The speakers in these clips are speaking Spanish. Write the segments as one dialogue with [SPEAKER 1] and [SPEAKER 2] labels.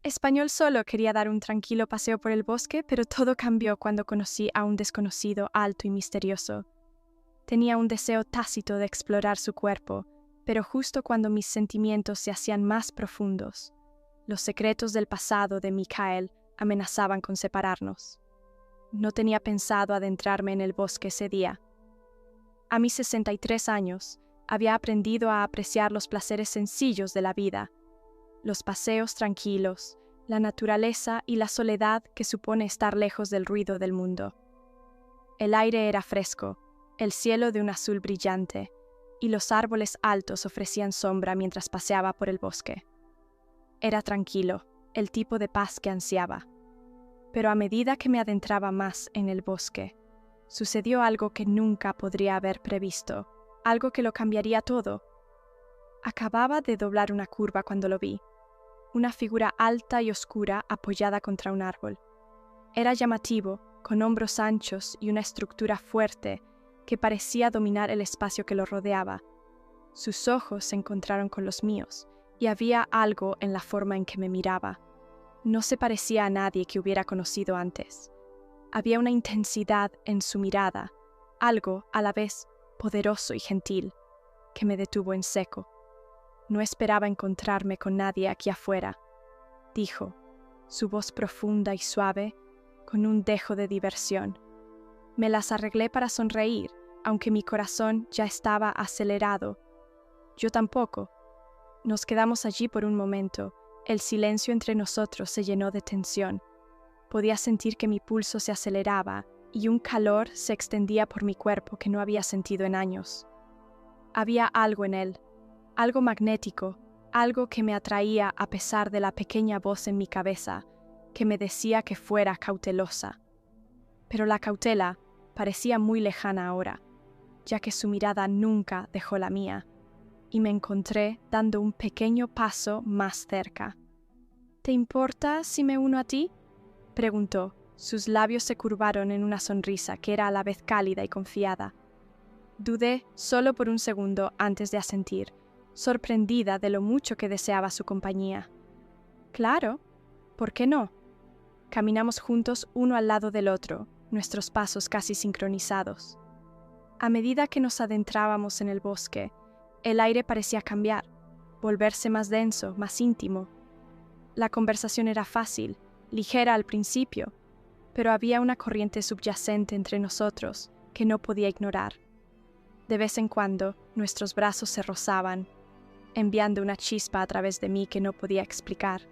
[SPEAKER 1] Español solo quería dar un tranquilo paseo por el bosque, pero todo cambió cuando conocí a un desconocido alto y misterioso. Tenía un deseo tácito de explorar su cuerpo, pero justo cuando mis sentimientos se hacían más profundos, los secretos del pasado de Mikael amenazaban con separarnos. No tenía pensado adentrarme en el bosque ese día. A mis 63 años, había aprendido a apreciar los placeres sencillos de la vida, los paseos tranquilos, la naturaleza y la soledad que supone estar lejos del ruido del mundo. El aire era fresco, el cielo de un azul brillante, y los árboles altos ofrecían sombra mientras paseaba por el bosque. Era tranquilo, el tipo de paz que ansiaba. Pero a medida que me adentraba más en el bosque, sucedió algo que nunca podría haber previsto, algo que lo cambiaría todo. Acababa de doblar una curva cuando lo vi. Una figura alta y oscura apoyada contra un árbol. Era llamativo, con hombros anchos y una estructura fuerte que parecía dominar el espacio que lo rodeaba. Sus ojos se encontraron con los míos, y había algo en la forma en que me miraba. No se parecía a nadie que hubiera conocido antes. Había una intensidad en su mirada, algo a la vez poderoso y gentil, que me detuvo en seco. No esperaba encontrarme con nadie aquí afuera, dijo, su voz profunda y suave, con un dejo de diversión. Me las arreglé para sonreír, aunque mi corazón ya estaba acelerado. Yo tampoco. Nos quedamos allí por un momento. El silencio entre nosotros se llenó de tensión. Podía sentir que mi pulso se aceleraba y un calor se extendía por mi cuerpo que no había sentido en años. Había algo en él, algo magnético, algo que me atraía a pesar de la pequeña voz en mi cabeza que me decía que fuera cautelosa. Pero la cautela parecía muy lejana ahora, ya que su mirada nunca dejó la mía, y me encontré dando un pequeño paso más cerca. ¿Te importa si me uno a ti?, preguntó. Sus labios se curvaron en una sonrisa que era a la vez cálida y confiada. Dudé solo por un segundo antes de asentir, sorprendida de lo mucho que deseaba su compañía. Claro, ¿por qué no? Caminamos juntos uno al lado del otro, nuestros pasos casi sincronizados. A medida que nos adentrábamos en el bosque, el aire parecía cambiar, volverse más denso, más íntimo. La conversación era fácil, ligera al principio, pero había una corriente subyacente entre nosotros que no podía ignorar. De vez en cuando, nuestros brazos se rozaban, enviando una chispa a través de mí que no podía explicar.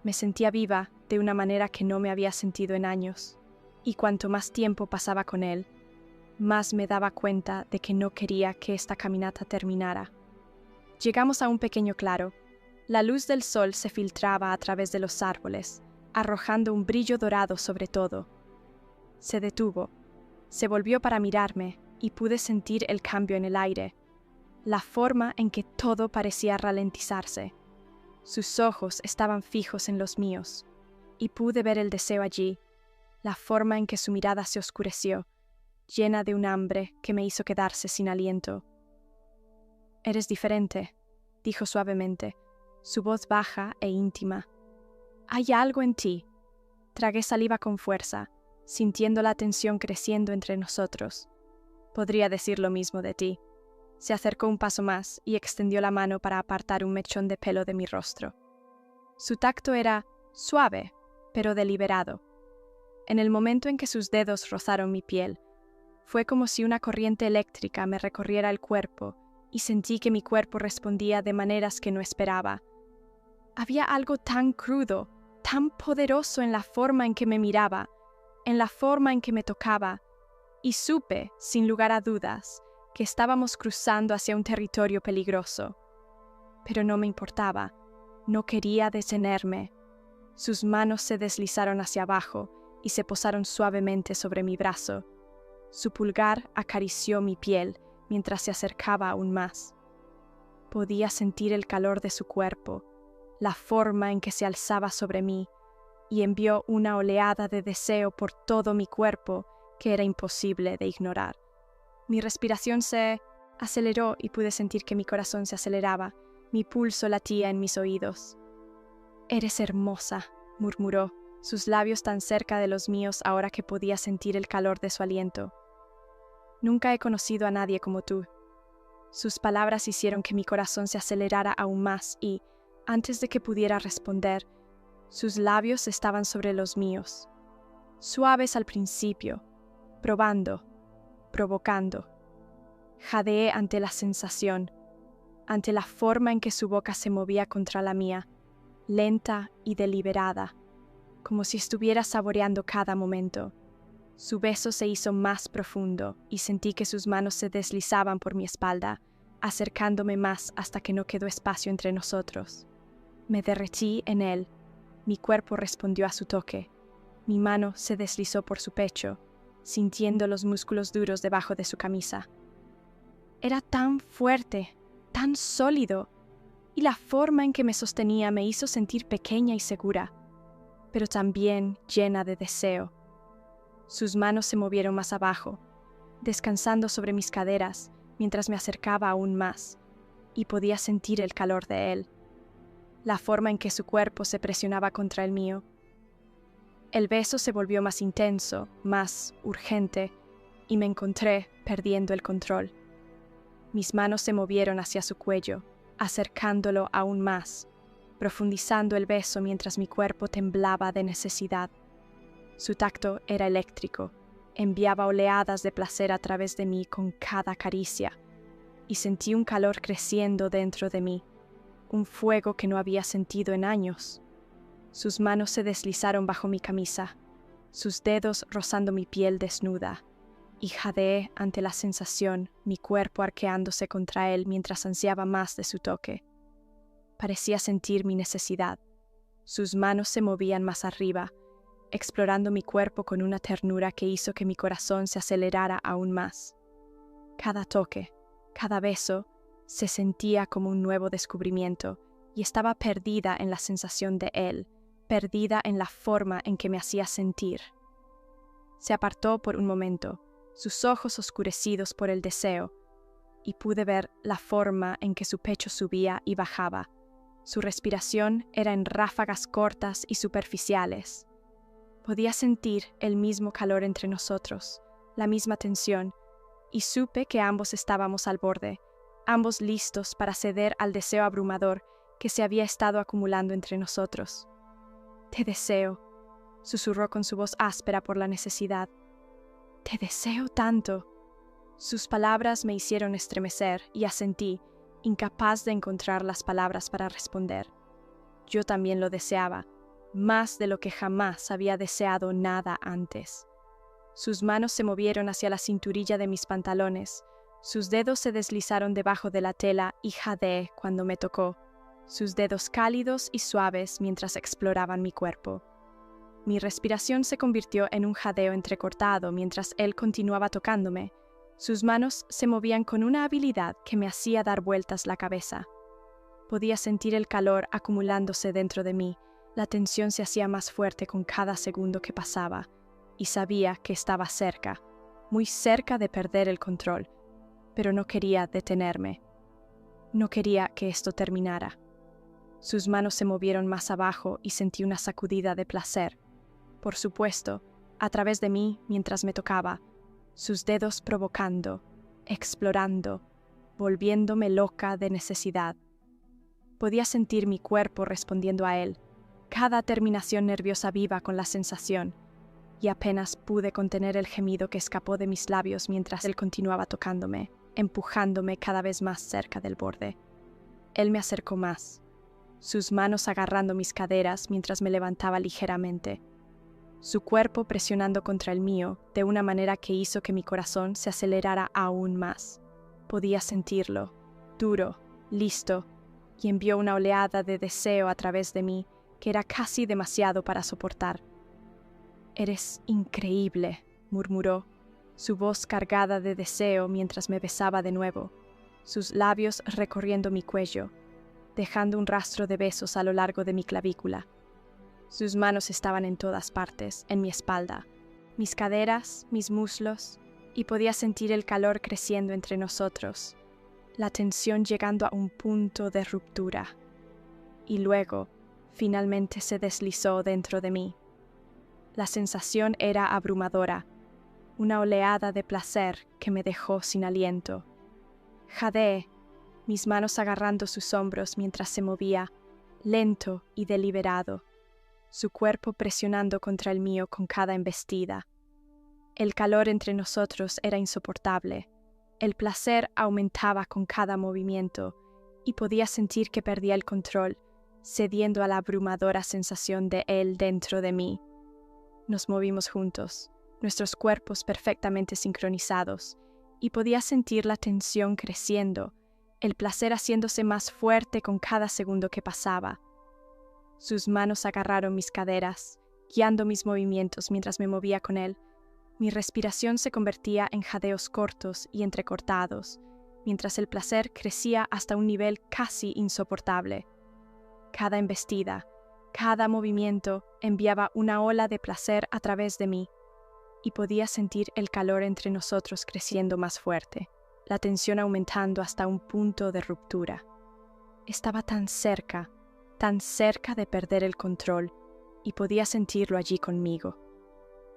[SPEAKER 1] Me sentía viva de una manera que no me había sentido en años, y cuanto más tiempo pasaba con él, más me daba cuenta de que no quería que esta caminata terminara. Llegamos a un pequeño claro. La luz del sol se filtraba a través de los árboles, arrojando un brillo dorado sobre todo. Se detuvo, se volvió para mirarme y pude sentir el cambio en el aire, la forma en que todo parecía ralentizarse. Sus ojos estaban fijos en los míos, y pude ver el deseo allí, la forma en que su mirada se oscureció, llena de un hambre que me hizo quedarse sin aliento. «Eres diferente», dijo suavemente, su voz baja e íntima. «Hay algo en ti». Tragué saliva con fuerza, sintiendo la tensión creciendo entre nosotros. «Podría decir lo mismo de ti». Se acercó un paso más y extendió la mano para apartar un mechón de pelo de mi rostro. Su tacto era suave, pero deliberado. En el momento en que sus dedos rozaron mi piel, fue como si una corriente eléctrica me recorriera el cuerpo y sentí que mi cuerpo respondía de maneras que no esperaba. Había algo tan crudo, tan poderoso en la forma en que me miraba, en la forma en que me tocaba, y supe, sin lugar a dudas, que estábamos cruzando hacia un territorio peligroso. Pero no me importaba, no quería detenerme. Sus manos se deslizaron hacia abajo y se posaron suavemente sobre mi brazo. Su pulgar acarició mi piel mientras se acercaba aún más. Podía sentir el calor de su cuerpo, la forma en que se alzaba sobre mí, y envió una oleada de deseo por todo mi cuerpo que era imposible de ignorar. Mi respiración se aceleró y pude sentir que mi corazón se aceleraba, mi pulso latía en mis oídos. «Eres hermosa», murmuró, sus labios tan cerca de los míos ahora que podía sentir el calor de su aliento. «Nunca he conocido a nadie como tú». Sus palabras hicieron que mi corazón se acelerara aún más y, antes de que pudiera responder, sus labios estaban sobre los míos, suaves al principio, probando, provocando. Jadeé ante la sensación, ante la forma en que su boca se movía contra la mía, lenta y deliberada, como si estuviera saboreando cada momento. Su beso se hizo más profundo y sentí que sus manos se deslizaban por mi espalda, acercándome más hasta que no quedó espacio entre nosotros. Me derretí en él, mi cuerpo respondió a su toque, mi mano se deslizó por su pecho, sintiendo los músculos duros debajo de su camisa. Era tan fuerte, tan sólido, y la forma en que me sostenía me hizo sentir pequeña y segura, pero también llena de deseo. Sus manos se movieron más abajo, descansando sobre mis caderas mientras me acercaba aún más, y podía sentir el calor de él, la forma en que su cuerpo se presionaba contra el mío. El beso se volvió más intenso, más urgente, y me encontré perdiendo el control. Mis manos se movieron hacia su cuello, acercándolo aún más, profundizando el beso mientras mi cuerpo temblaba de necesidad. Su tacto era eléctrico, enviaba oleadas de placer a través de mí con cada caricia, y sentí un calor creciendo dentro de mí, un fuego que no había sentido en años. Sus manos se deslizaron bajo mi camisa, sus dedos rozando mi piel desnuda, y jadeé ante la sensación, mi cuerpo arqueándose contra él mientras ansiaba más de su toque. Parecía sentir mi necesidad. Sus manos se movían más arriba, explorando mi cuerpo con una ternura que hizo que mi corazón se acelerara aún más. Cada toque, cada beso, se sentía como un nuevo descubrimiento, y estaba perdida en la sensación de él, perdida en la forma en que me hacía sentir. Se apartó por un momento, sus ojos oscurecidos por el deseo, y pude ver la forma en que su pecho subía y bajaba. Su respiración era en ráfagas cortas y superficiales. Podía sentir el mismo calor entre nosotros, la misma tensión, y supe que ambos estábamos al borde, ambos listos para ceder al deseo abrumador que se había estado acumulando entre nosotros. «Te deseo», susurró con su voz áspera por la necesidad. «Te deseo tanto». Sus palabras me hicieron estremecer y asentí, incapaz de encontrar las palabras para responder. Yo también lo deseaba, más de lo que jamás había deseado nada antes. Sus manos se movieron hacia la cinturilla de mis pantalones, sus dedos se deslizaron debajo de la tela y jadeé cuando me tocó, sus dedos cálidos y suaves mientras exploraban mi cuerpo. Mi respiración se convirtió en un jadeo entrecortado mientras él continuaba tocándome. Sus manos se movían con una habilidad que me hacía dar vueltas la cabeza. Podía sentir el calor acumulándose dentro de mí, la tensión se hacía más fuerte con cada segundo que pasaba, y sabía que estaba cerca, muy cerca de perder el control, pero no quería detenerme. No quería que esto terminara. Sus manos se movieron más abajo y sentí una sacudida de placer. Por supuesto, a través de mí mientras me tocaba, sus dedos provocando, explorando, volviéndome loca de necesidad. Podía sentir mi cuerpo respondiendo a él, cada terminación nerviosa viva con la sensación, y apenas pude contener el gemido que escapó de mis labios mientras él continuaba tocándome, empujándome cada vez más cerca del borde. Él me acercó más, sus manos agarrando mis caderas mientras me levantaba ligeramente, su cuerpo presionando contra el mío de una manera que hizo que mi corazón se acelerara aún más. Podía sentirlo, duro, listo, y envió una oleada de deseo a través de mí que era casi demasiado para soportar. «Eres increíble», murmuró, su voz cargada de deseo mientras me besaba de nuevo, sus labios recorriendo mi cuello, dejando un rastro de besos a lo largo de mi clavícula. Sus manos estaban en todas partes, en mi espalda, mis caderas, mis muslos, y podía sentir el calor creciendo entre nosotros, la tensión llegando a un punto de ruptura. Y luego, finalmente se deslizó dentro de mí. La sensación era abrumadora, una oleada de placer que me dejó sin aliento. Jadeé, mis manos agarrando sus hombros mientras se movía, lento y deliberado, su cuerpo presionando contra el mío con cada embestida. El calor entre nosotros era insoportable. El placer aumentaba con cada movimiento y podía sentir que perdía el control, cediendo a la abrumadora sensación de él dentro de mí. Nos movimos juntos, nuestros cuerpos perfectamente sincronizados, y podía sentir la tensión creciendo, el placer haciéndose más fuerte con cada segundo que pasaba. Sus manos agarraron mis caderas, guiando mis movimientos mientras me movía con él. Mi respiración se convertía en jadeos cortos y entrecortados, mientras el placer crecía hasta un nivel casi insoportable. Cada embestida, cada movimiento enviaba una ola de placer a través de mí, y podía sentir el calor entre nosotros creciendo más fuerte, la tensión aumentando hasta un punto de ruptura. Estaba tan cerca de perder el control, y podía sentirlo allí conmigo.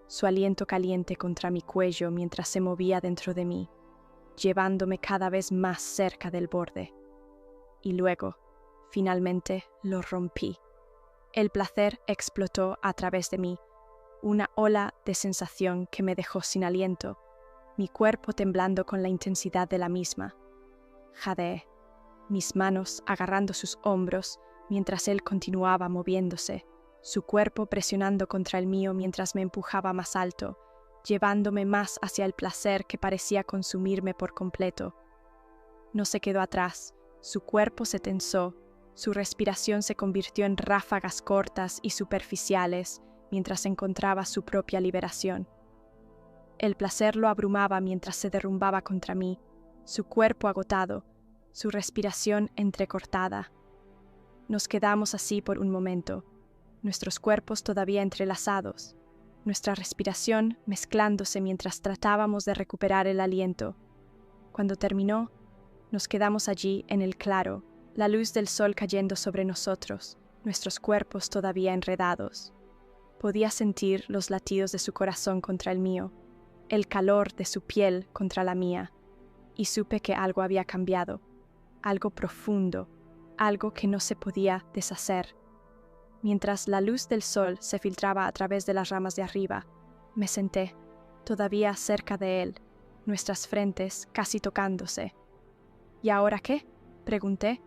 [SPEAKER 1] Su aliento caliente contra mi cuello mientras se movía dentro de mí, llevándome cada vez más cerca del borde. Y luego, finalmente, lo rompí. El placer explotó a través de mí, una ola de sensación que me dejó sin aliento, mi cuerpo temblando con la intensidad de la misma. Jadeé, mis manos agarrando sus hombros mientras él continuaba moviéndose, su cuerpo presionando contra el mío mientras me empujaba más alto, llevándome más hacia el placer que parecía consumirme por completo. No se quedó atrás, su cuerpo se tensó, su respiración se convirtió en ráfagas cortas y superficiales mientras encontraba su propia liberación. El placer lo abrumaba mientras se derrumbaba contra mí, su cuerpo agotado, su respiración entrecortada. Nos quedamos así por un momento, nuestros cuerpos todavía entrelazados, nuestra respiración mezclándose mientras tratábamos de recuperar el aliento. Cuando terminó, nos quedamos allí en el claro, la luz del sol cayendo sobre nosotros, nuestros cuerpos todavía enredados. Podía sentir los latidos de su corazón contra el mío, el calor de su piel contra la mía, y supe que algo había cambiado, algo profundo, algo que no se podía deshacer. Mientras la luz del sol se filtraba a través de las ramas de arriba, me senté, todavía cerca de él, nuestras frentes casi tocándose. ¿Y ahora qué?, pregunté,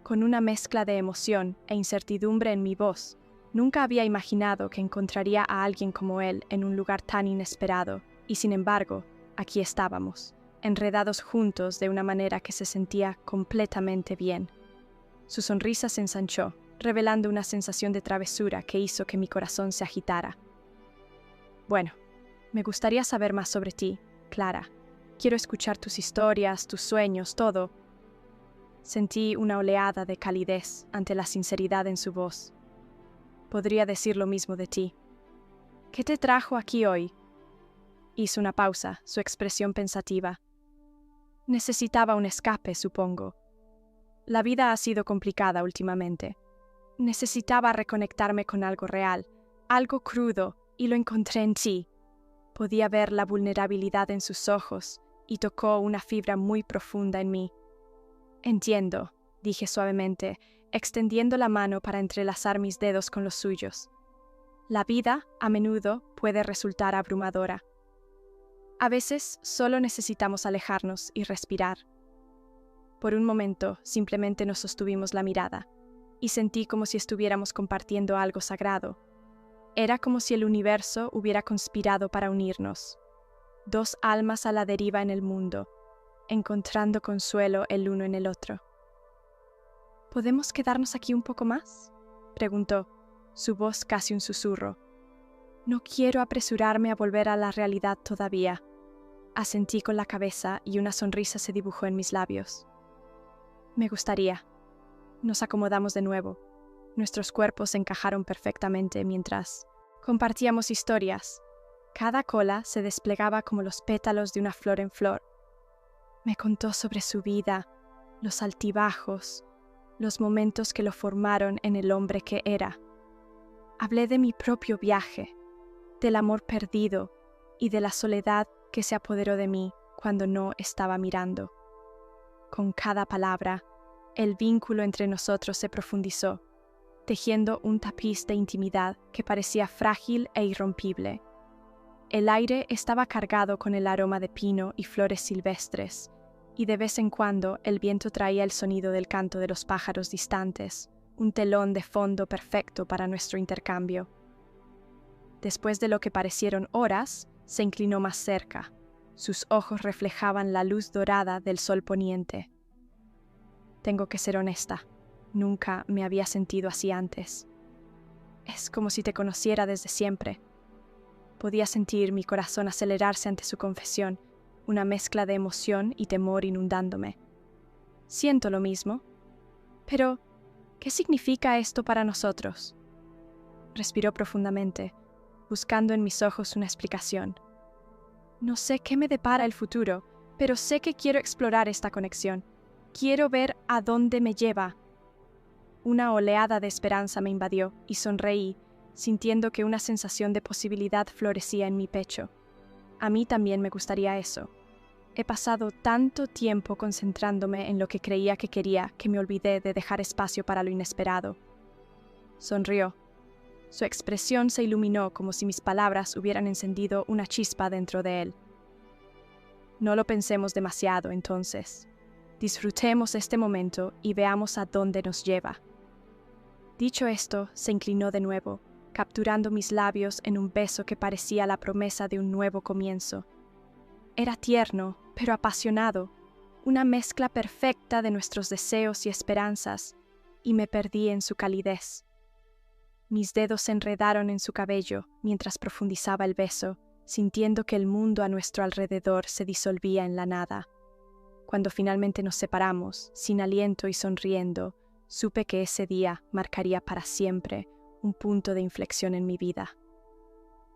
[SPEAKER 1] con una mezcla de emoción e incertidumbre en mi voz. Nunca había imaginado que encontraría a alguien como él en un lugar tan inesperado, y sin embargo, aquí estábamos, enredados juntos de una manera que se sentía completamente bien. Su sonrisa se ensanchó, revelando una sensación de travesura que hizo que mi corazón se agitara. Bueno, me gustaría saber más sobre ti, Clara. Quiero escuchar tus historias, tus sueños, todo. Sentí una oleada de calidez ante la sinceridad en su voz. Podría decir lo mismo de ti. ¿Qué te trajo aquí hoy? Hizo una pausa, su expresión pensativa. Necesitaba un escape, supongo. La vida ha sido complicada últimamente. Necesitaba reconectarme con algo real, algo crudo, y lo encontré en ti. Podía ver la vulnerabilidad en sus ojos, y tocó una fibra muy profunda en mí. Entiendo, dije suavemente, extendiendo la mano para entrelazar mis dedos con los suyos. La vida, a menudo, puede resultar abrumadora. A veces solo necesitamos alejarnos y respirar. Por un momento, simplemente nos sostuvimos la mirada, y sentí como si estuviéramos compartiendo algo sagrado. Era como si el universo hubiera conspirado para unirnos. Dos almas a la deriva en el mundo, encontrando consuelo el uno en el otro. ¿Podemos quedarnos aquí un poco más?, preguntó, su voz casi un susurro. No quiero apresurarme a volver a la realidad todavía. Asentí con la cabeza y una sonrisa se dibujó en mis labios. Me gustaría. Nos acomodamos de nuevo. Nuestros cuerpos se encajaron perfectamente mientras compartíamos historias. Cada cola se desplegaba como los pétalos de una flor en flor. Me contó sobre su vida, los altibajos, los momentos que lo formaron en el hombre que era. Hablé de mi propio viaje, del amor perdido y de la soledad que se apoderó de mí cuando no estaba mirando. Con cada palabra, el vínculo entre nosotros se profundizó, tejiendo un tapiz de intimidad que parecía frágil e irrompible. El aire estaba cargado con el aroma de pino y flores silvestres, y de vez en cuando el viento traía el sonido del canto de los pájaros distantes, un telón de fondo perfecto para nuestro intercambio. Después de lo que parecieron horas, se inclinó más cerca. Sus ojos reflejaban la luz dorada del sol poniente. Tengo que ser honesta, nunca me había sentido así antes. Es como si te conociera desde siempre. Podía sentir mi corazón acelerarse ante su confesión, una mezcla de emoción y temor inundándome. Siento lo mismo. Pero, ¿qué significa esto para nosotros? Respiró profundamente, buscando en mis ojos una explicación. No sé qué me depara el futuro, pero sé que quiero explorar esta conexión. Quiero ver a dónde me lleva. Una oleada de esperanza me invadió y sonreí, sintiendo que una sensación de posibilidad florecía en mi pecho. A mí también me gustaría eso. He pasado tanto tiempo concentrándome en lo que creía que quería que me olvidé de dejar espacio para lo inesperado. Sonrió. Su expresión se iluminó como si mis palabras hubieran encendido una chispa dentro de él. No lo pensemos demasiado, entonces. Disfrutemos este momento y veamos a dónde nos lleva. Dicho esto, se inclinó de nuevo, capturando mis labios en un beso que parecía la promesa de un nuevo comienzo. Era tierno, pero apasionado, una mezcla perfecta de nuestros deseos y esperanzas, y me perdí en su calidez. Mis dedos se enredaron en su cabello mientras profundizaba el beso, sintiendo que el mundo a nuestro alrededor se disolvía en la nada. Cuando finalmente nos separamos, sin aliento y sonriendo, supe que ese día marcaría para siempre un punto de inflexión en mi vida.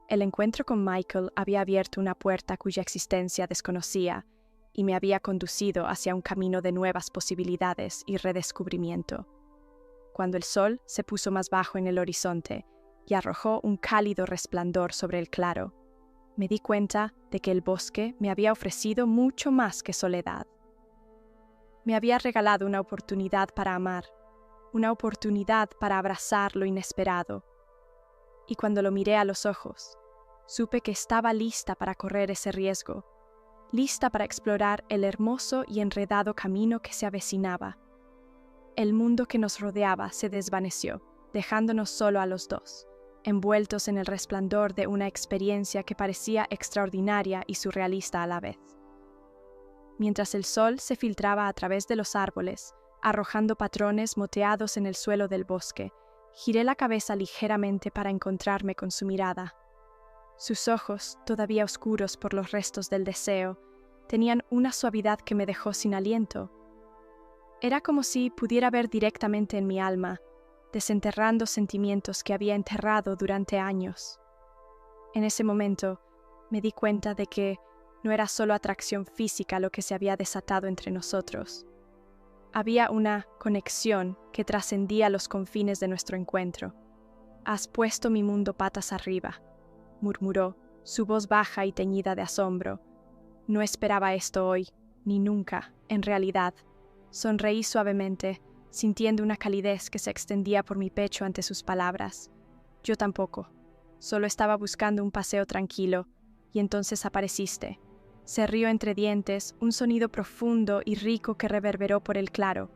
[SPEAKER 1] El encuentro con Michael había abierto una puerta cuya existencia desconocía y me había conducido hacia un camino de nuevas posibilidades y redescubrimiento. Cuando el sol se puso más bajo en el horizonte y arrojó un cálido resplandor sobre el claro, me di cuenta de que el bosque me había ofrecido mucho más que soledad. Me había regalado una oportunidad para amar, una oportunidad para abrazar lo inesperado. Y cuando lo miré a los ojos, supe que estaba lista para correr ese riesgo, lista para explorar el hermoso y enredado camino que se avecinaba. El mundo que nos rodeaba se desvaneció, dejándonos solo a los dos, envueltos en el resplandor de una experiencia que parecía extraordinaria y surrealista a la vez. Mientras el sol se filtraba a través de los árboles, arrojando patrones moteados en el suelo del bosque, giré la cabeza ligeramente para encontrarme con su mirada. Sus ojos, todavía oscuros por los restos del deseo, tenían una suavidad que me dejó sin aliento. Era como si pudiera ver directamente en mi alma, desenterrando sentimientos que había enterrado durante años. En ese momento, me di cuenta de que no era solo atracción física lo que se había desatado entre nosotros. Había una conexión que trascendía los confines de nuestro encuentro. «Has puesto mi mundo patas arriba», murmuró, su voz baja y teñida de asombro. No esperaba esto hoy, ni nunca, en realidad. Sonreí suavemente, sintiendo una calidez que se extendía por mi pecho ante sus palabras. Yo tampoco. Solo estaba buscando un paseo tranquilo, y entonces apareciste. Se rió entre dientes, un sonido profundo y rico que reverberó por el claro.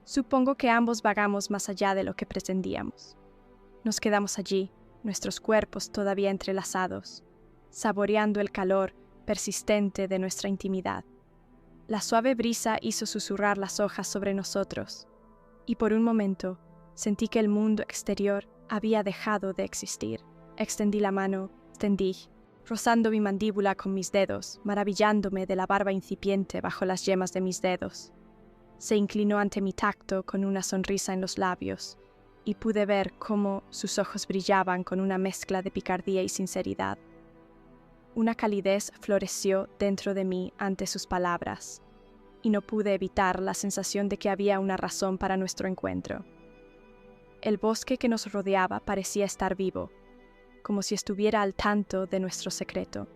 [SPEAKER 1] Supongo que ambos vagamos más allá de lo que pretendíamos. Nos quedamos allí, nuestros cuerpos todavía entrelazados, saboreando el calor persistente de nuestra intimidad. La suave brisa hizo susurrar las hojas sobre nosotros, y por un momento sentí que el mundo exterior había dejado de existir. Extendí la mano, rozando mi mandíbula con mis dedos, maravillándome de la barba incipiente bajo las yemas de mis dedos. Se inclinó ante mi tacto con una sonrisa en los labios, y pude ver cómo sus ojos brillaban con una mezcla de picardía y sinceridad. Una calidez floreció dentro de mí ante sus palabras. y no pude evitar la sensación de que había una razón para nuestro encuentro. El bosque que nos rodeaba parecía estar vivo, como si estuviera al tanto de nuestro secreto.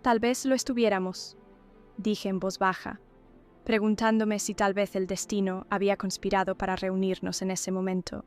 [SPEAKER 1] Tal vez lo estuviéramos, dije en voz baja, preguntándome si tal vez el destino había conspirado para reunirnos en ese momento.